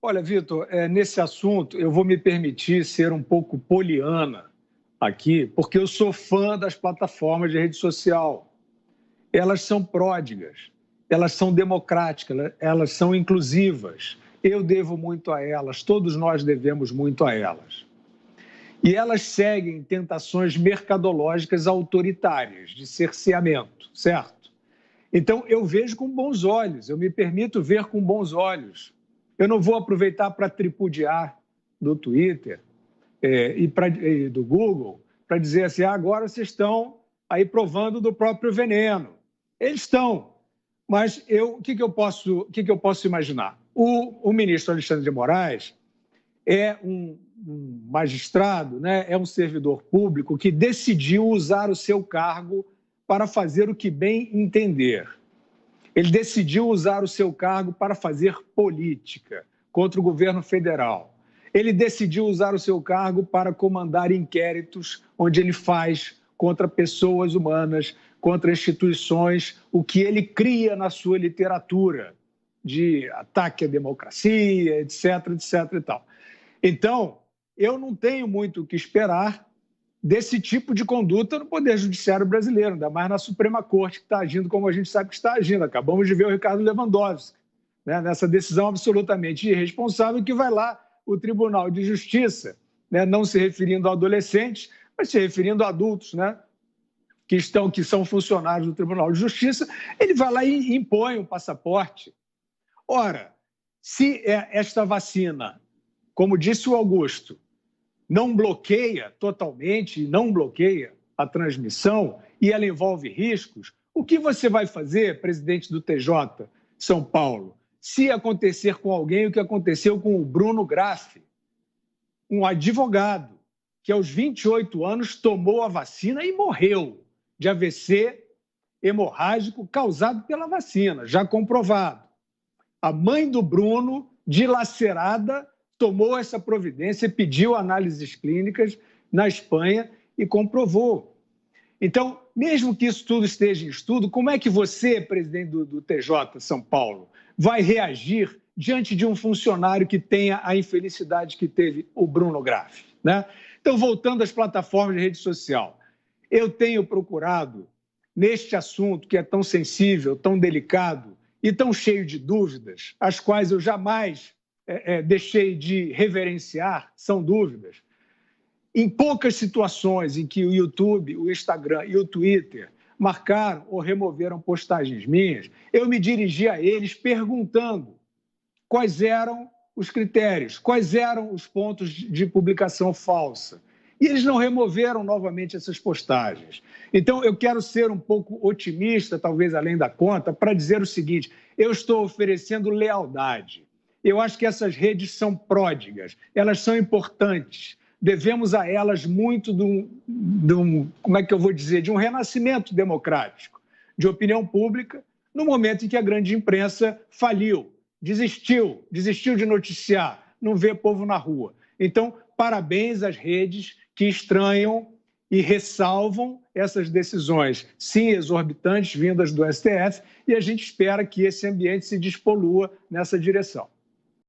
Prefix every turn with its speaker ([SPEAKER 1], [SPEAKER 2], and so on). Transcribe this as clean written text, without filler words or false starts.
[SPEAKER 1] Olha, Vitor, nesse assunto eu vou me permitir ser um pouco poliana aqui, porque eu sou fã das plataformas de rede social. Elas são pródigas, elas são democráticas, elas são inclusivas. Eu devo muito a elas, todos nós devemos muito a elas. E elas seguem tentações mercadológicas autoritárias de cerceamento, certo? Então, eu vejo com bons olhos, eu me permito ver com bons olhos. Eu não vou aproveitar para tripudiar do Twitter e do Google para dizer assim, agora vocês estão aí provando do próprio veneno. Eles estão, mas o que eu posso imaginar? O ministro Alexandre de Moraes é um magistrado, né? É um servidor público que decidiu usar o seu cargo para fazer o que bem entender. Ele decidiu usar o seu cargo para fazer política contra o governo federal. Ele decidiu usar o seu cargo para comandar inquéritos onde ele faz contra pessoas humanas, contra instituições, o que ele cria na sua literatura de ataque à democracia, etc, etc e tal. Então, eu não tenho muito o que esperar desse tipo de conduta no Poder Judiciário brasileiro, ainda mais na Suprema Corte, que está agindo como a gente sabe que está agindo. Acabamos de ver o Ricardo Lewandowski, né, nessa decisão absolutamente irresponsável, que vai lá o Tribunal de Justiça, né, não se referindo a adolescentes, mas se referindo a adultos, né, que são funcionários do Tribunal de Justiça, ele vai lá e impõe um passaporte. Ora, se esta vacina, como disse o Augusto, não bloqueia totalmente, não bloqueia a transmissão e ela envolve riscos, o que você vai fazer, presidente do TJ São Paulo, se acontecer com alguém o que aconteceu com o Bruno Graff, um advogado que aos 28 anos tomou a vacina e morreu de AVC hemorrágico causado pela vacina, já comprovado. A mãe do Bruno, dilacerada, tomou essa providência, pediu análises clínicas na Espanha e comprovou. Então, mesmo que isso tudo esteja em estudo, como é que você, presidente do TJ São Paulo, vai reagir diante de um funcionário que tenha a infelicidade que teve o Bruno Graff, né? Então, voltando às plataformas de rede social, eu tenho procurado, neste assunto que é tão sensível, tão delicado e tão cheio de dúvidas, as quais eu jamais deixei de reverenciar, são dúvidas. Em poucas situações em que o YouTube, o Instagram e o Twitter marcaram ou removeram postagens minhas, eu me dirigi a eles perguntando quais eram os critérios, quais eram os pontos de publicação falsa. E eles não removeram novamente essas postagens. Então, eu quero ser um pouco otimista, talvez além da conta, para dizer o seguinte, eu estou oferecendo lealdade. Eu acho que essas redes são pródigas, elas são importantes. Devemos a elas muito como é que eu vou dizer, de um renascimento democrático, de opinião pública, no momento em que a grande imprensa faliu, desistiu de noticiar, não vê povo na rua. Então, parabéns às redes que estranham e ressalvam essas decisões, sim, exorbitantes, vindas do STF, e a gente espera que esse ambiente se despolua nessa direção.